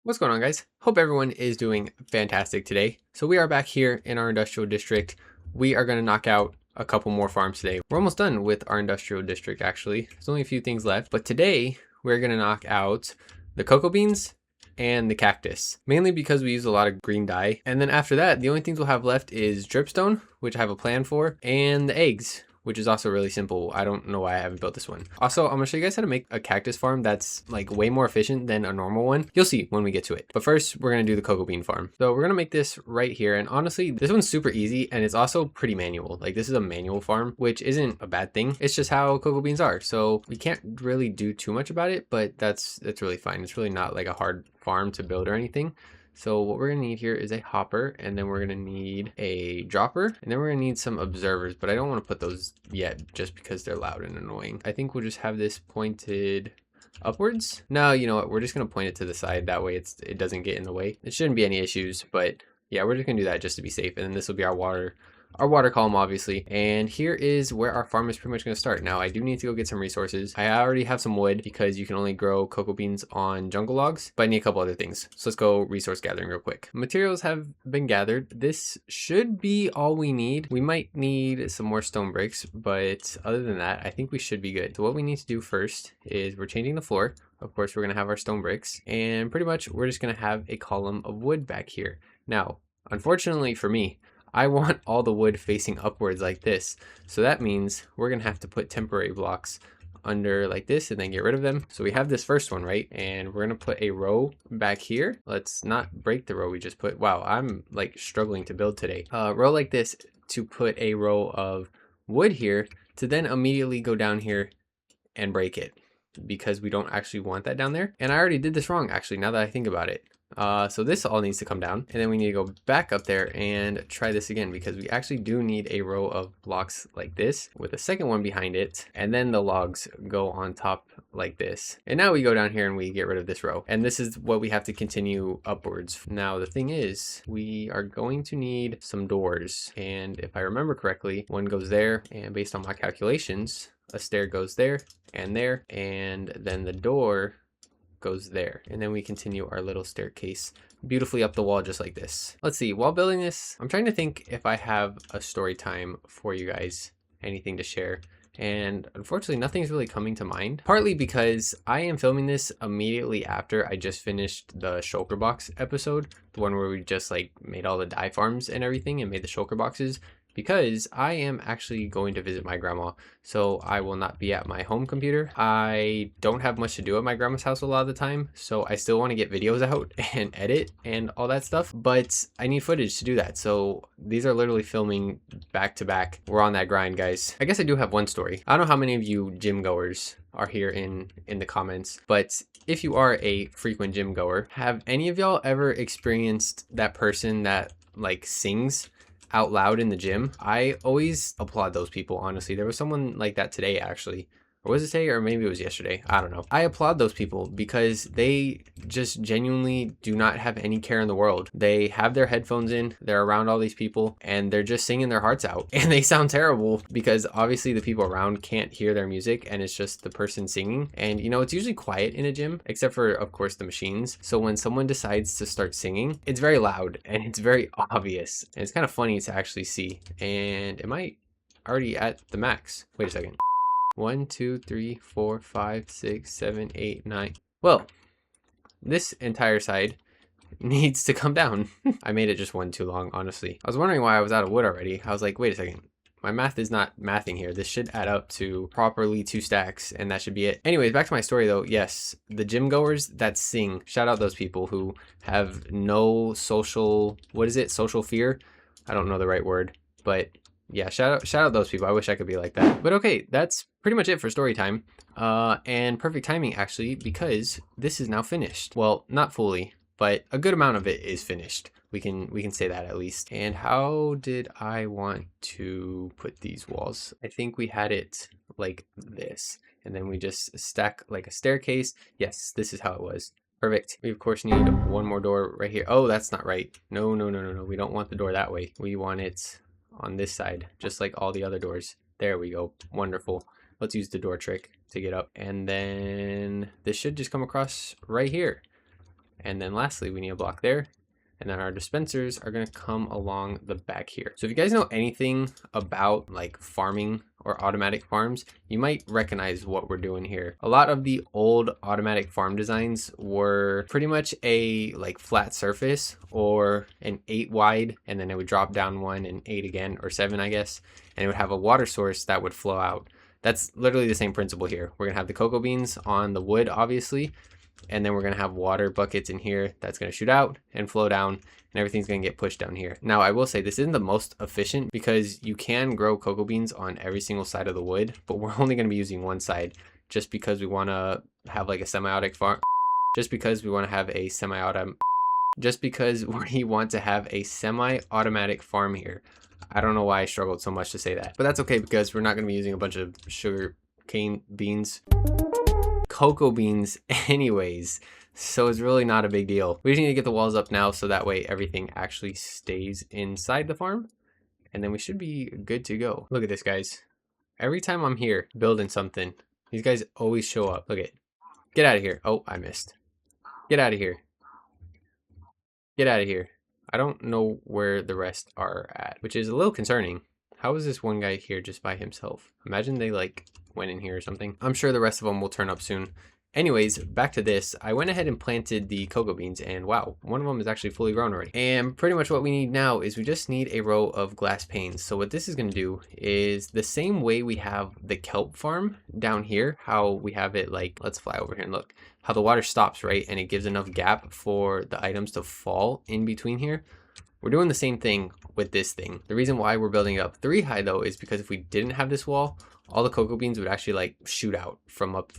What's going on, guys? Hope everyone is doing fantastic today. So we are back here in our industrial district. We are going to knock out a couple more farms today. We're almost done with our industrial district, actually. There's only a few things left, but today we're going to knock out the cocoa beans and the cactus, mainly because we use a lot of green dye. And then after that, the only things we'll have left is dripstone, which I have a plan for, and the eggs, which is also really simple. I don't know why I haven't built this one. Also, I'm gonna show you guys how to make a cactus farm that's like way more efficient than a normal one. You'll see when we get to it. But first, we're gonna do the cocoa bean farm. So we're gonna make this right here. And honestly, this one's super easy and it's also pretty manual. Like this is a manual farm, which isn't a bad thing. It's just how cocoa beans are. So we can't really do too much about it, but that's really fine. It's really not like a hard farm to build or anything. So what we're gonna need here is a hopper, and then we're gonna need a dropper, and then we're gonna need some observers, but I don't wanna put those yet just because they're loud and annoying. I think we'll just have this pointed upwards. No, you know what? We're just gonna point it to the side. That way it doesn't get in the way. It shouldn't be any issues, but yeah, we're just gonna do that just to be safe. And then this will be our water column, obviously. And here is where our farm is pretty much going to start. Now I do need to go get some resources. I already have some wood because you can only grow cocoa beans on jungle logs, but I need a couple other things. So let's go resource gathering real quick. Materials have been gathered. This should be all we need. We might need some more stone bricks, but other than that, I think we should be good. So what we need to do first is we're changing the floor. Of course, we're going to have our stone bricks, and pretty much we're just going to have a column of wood back here. Now, unfortunately for me, I want all the wood facing upwards like this. So that means we're gonna have to put temporary blocks under like this and then get rid of them. So we have this first one, right? And we're gonna put a row back here. Let's not break the row we just put. Wow, I'm like struggling to build today. Row like this to put a row of wood here to then immediately go down here and break it because we don't actually want that down there. And I already did this wrong actually, now that I think about it. So this all needs to come down, and then we need to go back up there and try this again because we actually do need a row of blocks like this with a second one behind it, and then the logs go on top like this. And now we go down here and we get rid of this row, and this is what we have to continue upwards. Now the thing is, we are going to need some doors, and if I remember correctly, one goes there, and based on my calculations, a stair goes there, and then the door goes there, and then we continue our little staircase beautifully up the wall just like this. Let's see, while building this, I'm trying to think if I have a story time for you guys, anything to share, and unfortunately nothing's really coming to mind, partly because I am filming this immediately after I just finished the shulker box episode, the one where we just like made all the dye farms and everything and made the shulker boxes, because I am actually going to visit my grandma, so I will not be at my home computer. I don't have much to do at my grandma's house a lot of the time, so I still want to get videos out and edit and all that stuff, but I need footage to do that, so these are literally filming back to back. We're on that grind, guys. I guess I do have one story. I don't know how many of you gym goers are here in the comments, but if you are a frequent gym goer, have any of y'all ever experienced that person that like sings out loud in the gym? I always applaud those people, honestly. There was someone like that today actually, or was it today, or maybe it was yesterday, I don't know. I applaud those people because they just genuinely do not have any care in the world. They have their headphones in, they're around all these people, and they're just singing their hearts out, and they sound terrible because obviously the people around can't hear their music and it's just the person singing. And you know, it's usually quiet in a gym except for of course the machines, so when someone decides to start singing, it's very loud and it's very obvious, and it's kind of funny to actually see. And am I already at the max? Wait a second. 1, 2, 3, 4, 5, 6, 7, 8, 9. Well, this entire side needs to come down. I made it just one too long, honestly. I was wondering why I was out of wood already. I was like, wait a second. My math is not mathing here. This should add up to properly 2 stacks, and that should be it. Anyways, back to my story though. Yes, the gym goers that sing, shout out those people who have no social, what is it? Social fear? I don't know the right word, but yeah, shout out those people. I wish I could be like that. But okay, that's pretty much it for story time. And perfect timing actually, because this is now finished. Well, not fully, but a good amount of it is finished. We can say that at least. And how did I want to put these walls? I think we had it like this, and then we just stack like a staircase. Yes, this is how it was. Perfect. We of course need one more door right here. Oh, that's not right. No. We don't want the door that way. We want it on this side, just like all the other doors. There we go. Wonderful. Let's use the door trick to get up. And then this should just come across right here. And then lastly, we need a block there. And then our dispensers are going to come along the back here. So if you guys know anything about like farming or automatic farms, you might recognize what we're doing here. A lot of the old automatic farm designs were pretty much a like flat surface or an 8 wide, and then it would drop down 1 and 8 again, or 7 I guess, and it would have a water source that would flow out. That's literally the same principle here. We're gonna have the cocoa beans on the wood, obviously, and then we're gonna have water buckets in here that's gonna shoot out and flow down, and everything's gonna get pushed down here. Now, I will say this isn't the most efficient because you can grow cocoa beans on every single side of the wood, but we're only gonna be using one side just because we wanna have like a semi-automatic farm. Just because we wanna have a semi-automatic farm here. I don't know why I struggled so much to say that, but that's okay because we're not gonna be using a bunch of sugar cane beans. Cocoa beans anyways, so it's really not a big deal. We just need to get the walls up now so that way everything actually stays inside the farm, and then we should be good to go. Look at this, guys. Every time I'm here building something, these guys always show up. Look at, get out of here. Oh, I missed. Get out of here. Get out of here. I don't know where the rest are at, which is a little concerning. How is this one guy here just by himself? Imagine they like went in here or something. I'm sure the rest of them will turn up soon. Anyways, back to this. I went ahead and planted the cocoa beans, and wow, one of them is actually fully grown already. And pretty much what we need now is we just need a row of glass panes. So what this is going to do is the same way we have the kelp farm down here, how we have it like, let's fly over here and look, how the water stops, right? And it gives enough gap for the items to fall in between here. We're doing the same thing with this thing. The reason why we're building up 3 high though is because if we didn't have this wall, all the cocoa beans would actually like shoot out from up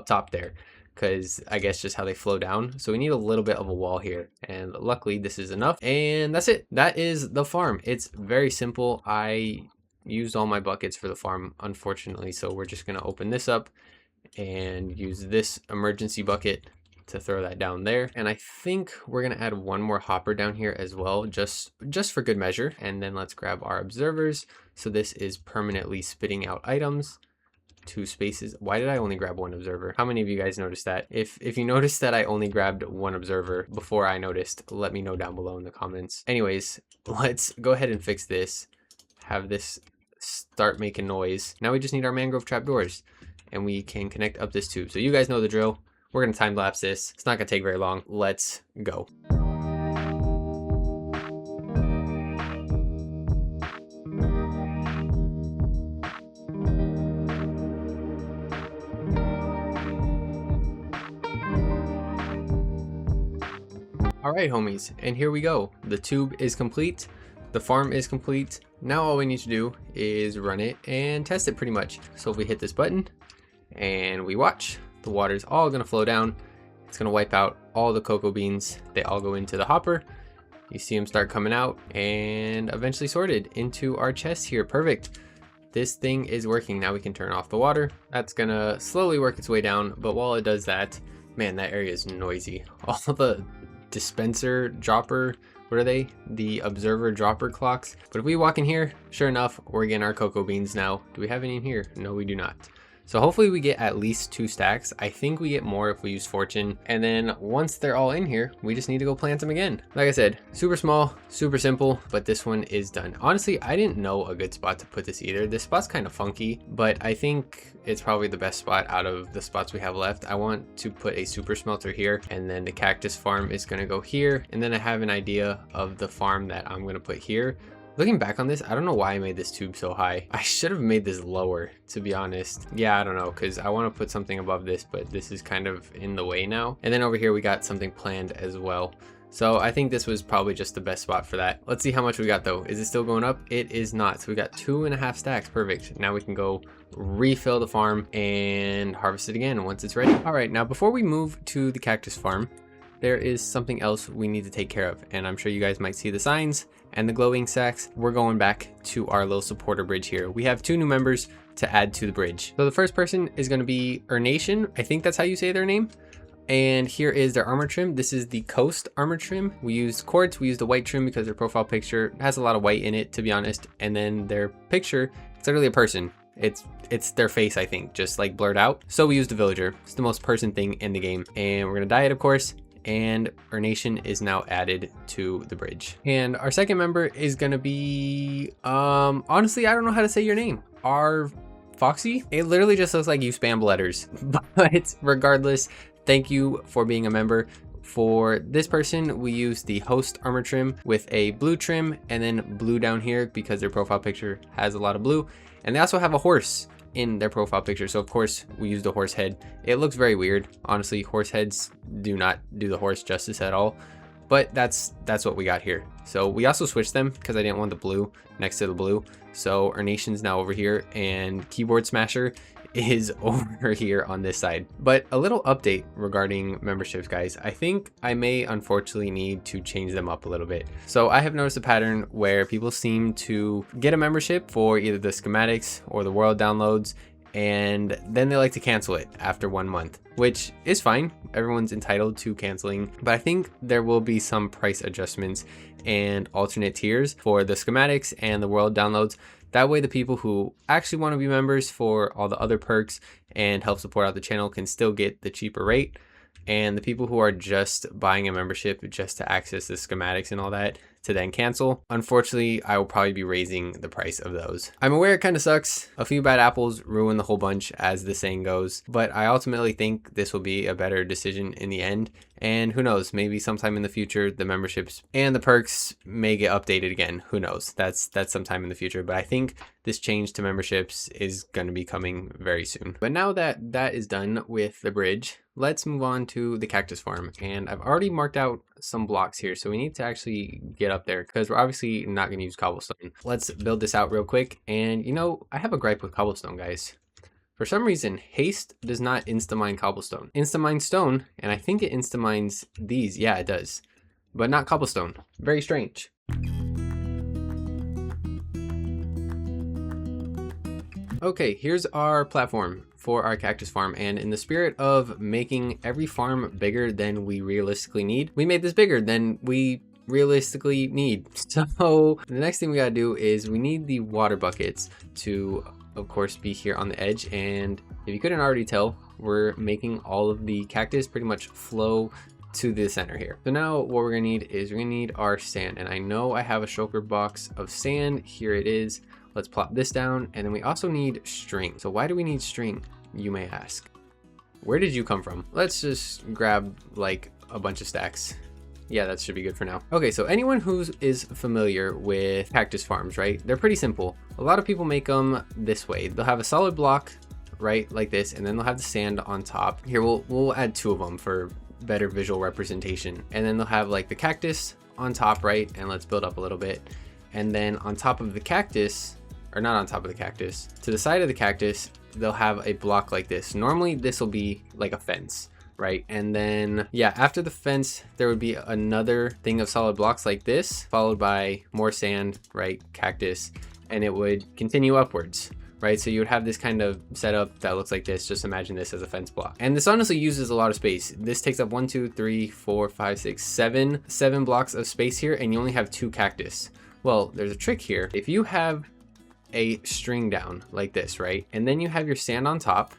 top there, because I guess just how they flow down. So we need a little bit of a wall here, and luckily this is enough. And that's it. That is the farm. It's very simple. I used all my buckets for the farm, unfortunately, so we're just gonna open this up and use this emergency bucket to throw that down there. And I think we're gonna add one more hopper down here as well, just for good measure. And then let's grab our observers. So this is permanently spitting out items. 2 spaces. Why did I only grab 1 observer? How many of you guys noticed that? If you noticed that I only grabbed 1 observer before I noticed, let me know down below in the comments. Anyways, let's go ahead and fix this. Have this start making noise. Now we just need our mangrove trapdoors, and we can connect up this tube. So you guys know the drill. We're gonna time lapse this. It's not gonna take very long. Let's go. All right, homies, and here we go. The tube is complete. The farm is complete. Now all we need to do is run it and test it pretty much. So if we hit this button and we watch, the water's all gonna flow down. It's gonna wipe out all the cocoa beans. They all go into the hopper. You see them start coming out and eventually sorted into our chest here. Perfect. This thing is working. Now we can turn off the water. That's gonna slowly work its way down, but while it does that, man, that area is noisy. All the dispenser dropper, what are they? The observer dropper clocks. But if we walk in here, sure enough, we're getting our cocoa beans now. Do we have any in here? No, we do not. So hopefully we get at least 2 stacks. I think we get more if we use fortune. And then once they're all in here, we just need to go plant them again. Like I said, super small, super simple, but this one is done. Honestly, I didn't know a good spot to put this either. This spot's kind of funky, but I think it's probably the best spot out of the spots we have left. I want to put a super smelter here, and then the cactus farm is gonna go here. And then I have an idea of the farm that I'm gonna put here. Looking back on this, I don't know why I made this tube so high. I should have made this lower, to be honest. Yeah, I don't know, because I want to put something above this, but this is kind of in the way now. And then over here, we got something planned as well. So I think this was probably just the best spot for that. Let's see how much we got though. Is it still going up? It is not. So we got 2.5 stacks. Perfect. Now we can go refill the farm and harvest it again once it's ready. All right, now before we move to the cactus farm, there is something else we need to take care of. And I'm sure you guys might see the signs and the glowing sacks. We're going back to our little supporter bridge here. We have 2 new members to add to the bridge. So the first person is going to be Nation. I think that's how you say their name. And here is their armor trim. This is the Coast armor trim. We used quartz. We used the white trim because their profile picture has a lot of white in it, to be honest. And then their picture, it's literally a person. It's their face, I think, just like blurred out. So we used a villager. It's the most person thing in the game. And we're gonna dye it, of course. and our nation is now added to the bridge. And our second member is gonna be, honestly, I don't know how to say your name. Our Foxy? It literally just looks like you spam letters, but regardless, thank you for being a member. For this person, we use the host armor trim with a blue trim and then blue down here because their profile picture has a lot of blue. And they also have a horse in their profile picture. So of course we use the horse head. It looks very weird. Honestly, horse heads do not do the horse justice at all, but that's what we got here. So we also switched them because I didn't want the blue next to the blue. So our nation's now over here and Keyboard Smasher is over here on this side. But a little update regarding memberships, guys. I think I may unfortunately need to change them up a little bit. So I have noticed a pattern where people seem to get a membership for either the schematics or the world downloads, and then they like to cancel it after 1 month, which is fine. Everyone's entitled to canceling, but I think there will be some price adjustments and alternate tiers for the schematics and the world downloads. That way the people who actually want to be members for all the other perks and help support out the channel can still get the cheaper rate. And the people who are just buying a membership just to access the schematics and all that to then cancel, unfortunately, I will probably be raising the price of those. I'm aware it kind of sucks. A few bad apples ruin the whole bunch, as the saying goes, but I ultimately think this will be a better decision in the end. And who knows, maybe sometime in the future, the memberships and the perks may get updated again. Who knows? That's sometime in the future, but I think this change to memberships is going to be coming very soon. But now that that is done with the bridge, let's move on to the cactus farm. And I've already marked out some blocks here, so we need to actually get up there because we're obviously not going to use cobblestone. Let's build this out real quick. And you know, I have a gripe with cobblestone, guys. For some reason, haste does not insta-mine cobblestone. Insta-mine stone, and I think it insta-mines these. Yeah, it does, but not cobblestone. Very strange. Okay, here's our platform for our cactus farm, and in the spirit of making every farm bigger than we realistically need, we made this bigger than we realistically need. So the next thing we gotta do is we need the water buckets to, of course, be here on the edge. And if you couldn't already tell, we're making all of the cactus pretty much flow to the center here. So now what we're gonna need is we're gonna need our sand, and I know I have a shulker box of sand. Here it is. Let's plop this down, and then we also need string. So why do we need string, you may ask? Where did you come from? Let's just grab like a bunch of stacks. Yeah, that should be good for now. Okay, so anyone who is familiar with cactus farms, right? They're pretty simple. A lot of people make them this way. They'll have a solid block, right, like this, and then they'll have the sand on top. Here, we'll add 2 of them for better visual representation. And then they'll have like the cactus on top, right? And let's build up a little bit. And then on top of the cactus, or not on top of the cactus, to the side of the cactus, they'll have a block like this. Normally this will be like a fence, right? And then, yeah, after the fence, there would be another thing of solid blocks like this, followed by more sand, right? Cactus, and it would continue upwards, right? So you would have this kind of setup that looks like this. Just imagine this as a fence block. And this honestly uses a lot of space. This takes up 1, 2, 3, 4, 5, 6, 7 blocks of space here, and you only have 2 cactus. Well, there's a trick here. If you have a string down like this, right? And then you have your sand on top,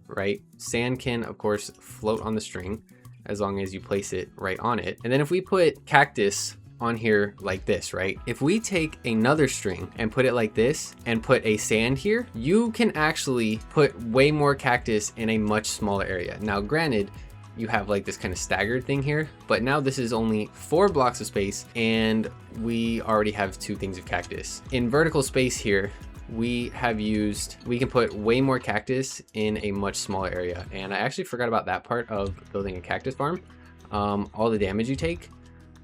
right? Sand can, of course, float on the string as long as you place it right on it. And then if we put cactus on here like this, right? If we take another string and put it like this and put a sand here, you can actually put way more cactus in a much smaller area. Now, granted, you have like this kind of staggered thing here, but now this is only 4 blocks of space and we already have 2 things of cactus. In vertical space here, we can put way more cactus in a much smaller area. And I actually forgot about that part of building a cactus farm, all the damage you take.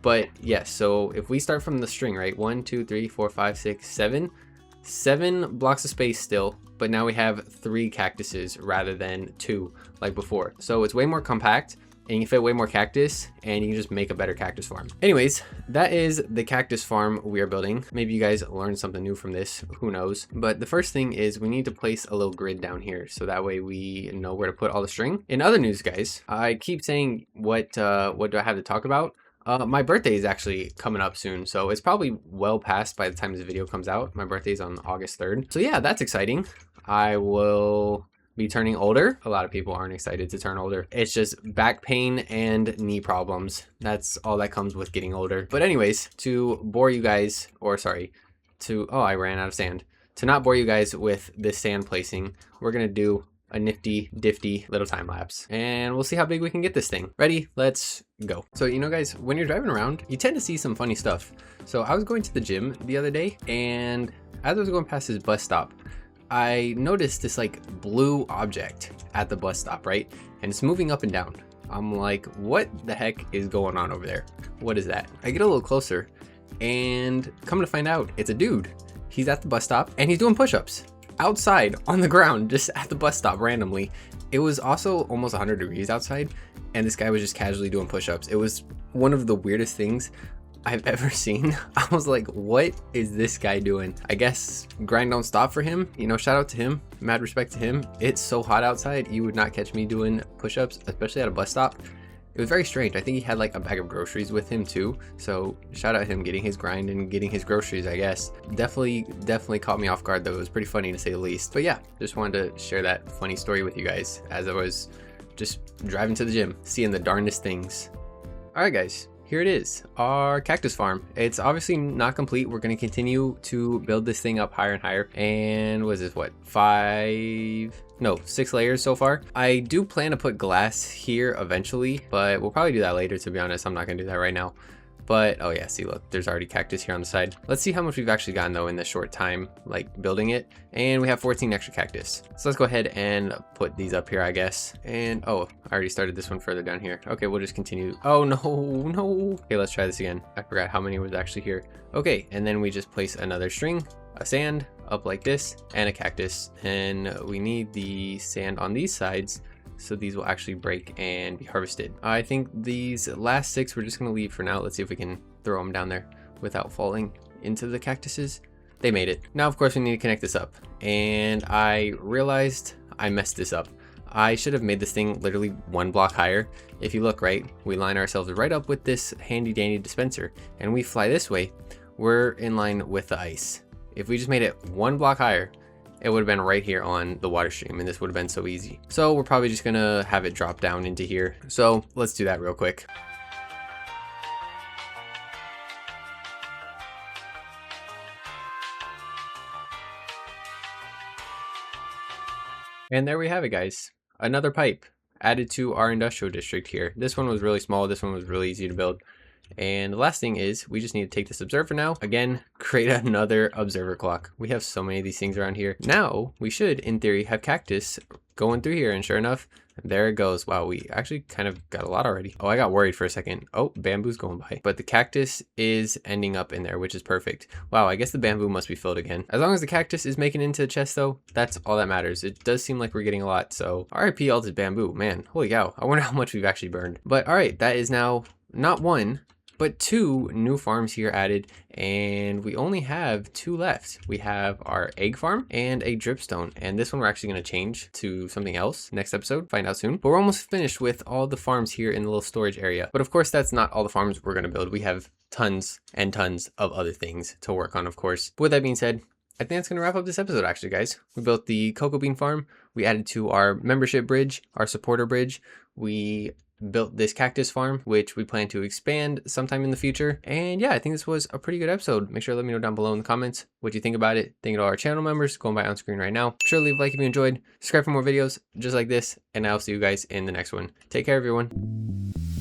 But yes, so if we start from the string, right? 1, 2, 3, 4, 5, 6, 7 blocks of space still, but now we have 3 cactuses rather than 2 like before. So it's way more compact and you can fit way more cactus and you can just make a better cactus farm. Anyways, that is the cactus farm we are building. Maybe you guys learned something new from this, who knows? But the first thing is we need to place a little grid down here so that way we know where to put all the string. In other news, guys, I keep saying what do I have to talk about? My birthday is actually coming up soon, so it's probably well past by the time this video comes out. My birthday is on August 3rd. So yeah, that's exciting. I will be turning older. A lot of people aren't excited to turn older. It's just back pain and knee problems. That's all that comes with getting older. But anyways, to bore you guys, or sorry, oh, I ran out of sand. To not bore you guys with this sand placing, we're gonna do a nifty difty little time lapse, and we'll see how big we can get this thing. Ready? Let's go. So, you know guys, when you're driving around, you tend to see some funny stuff. So I was going to the gym the other day, and as I was going past this bus stop, I noticed this like blue object at the bus stop, right? And it's moving up and down. I'm like, what the heck is going on over there? What is that? I get a little closer, and come to find out, it's a dude. He's at the bus stop and he's doing push-ups outside on the ground, just at the bus stop randomly. It was also almost 100 degrees outside, and this guy was just casually doing push-ups. It was one of the weirdest things I've ever seen. I was like, what is this guy doing? I guess grind don't stop for him. You know, shout out to him. Mad respect to him. It's so hot outside. You would not catch me doing push-ups, especially at a bus stop. It was very strange. I think he had like a bag of groceries with him too. So shout out him getting his grind and getting his groceries, I guess. Definitely caught me off guard though. It was pretty funny to say the least. But yeah, just wanted to share that funny story with you guys as I was just driving to the gym, seeing the darndest things. All right, guys. Here it is, our cactus farm. It's obviously not complete. We're going to continue to build this thing up higher and higher. And what is this, what, 6 layers so far. I do plan to put glass here eventually, but we'll probably do that later, to be honest. I'm not going to do that right now. But oh yeah, see, look, there's already cactus here on the side. Let's see how much we've actually gotten though in this short time, like building it. And we have 14 extra cactus. So let's go ahead and put these up here, I guess. And oh, I already started this one further down here. Okay, we'll just continue. Oh no. Okay, let's try this again. I forgot how many was actually here. Okay, and then we just place another string, a sand up like this, and a cactus. And we need the sand on these sides, so these will actually break and be harvested. I think these last 6 we're just going to leave for now. Let's see if we can throw them down there without falling into the cactuses. They made it. Now, of course, we need to connect this up. And I realized I messed this up. I should have made this thing literally 1 block higher. If you look right, we line ourselves right up with this handy dandy dispenser, and we fly this way. We're in line with the ice. If we just made it 1 block higher, it would have been right here on the water stream, and this would have been so easy. So we're probably just gonna have it drop down into here. So let's do that real quick. And there we have it, guys. Another pipe added to our industrial district here. This one was really small. This one was really easy to build. And the last thing is we just need to take this observer now. Again, create another observer clock. We have so many of these things around here. Now we should, in theory, have cactus going through here. And sure enough, there it goes. Wow, we actually kind of got a lot already. Oh, I got worried for a second. Oh, bamboo's going by. But the cactus is ending up in there, which is perfect. Wow, I guess the bamboo must be filled again. As long as the cactus is making it into the chest though, that's all that matters. It does seem like we're getting a lot. So RIP Alted Bamboo, man, holy cow. I wonder how much we've actually burned. But all right, that is now not 1, but 2 new farms here added, and we only have 2 left. We have our egg farm and a dripstone, and this one we're actually going to change to something else next episode, find out soon. But we're almost finished with all the farms here in the little storage area. But of course, that's not all the farms we're going to build. We have tons and tons of other things to work on, of course. But with that being said, I think that's going to wrap up this episode, actually, guys. We built the cocoa bean farm. We added to our membership bridge, our supporter bridge. We built this cactus farm, which we plan to expand sometime in the future. And yeah, I think this was a pretty good episode. Make sure to let me know down below in the comments what you think about it. Thank you to all our channel members going by on screen right now. Be sure to leave a like if you enjoyed. Subscribe for more videos just like this, and I'll see you guys in the next one. Take care, everyone.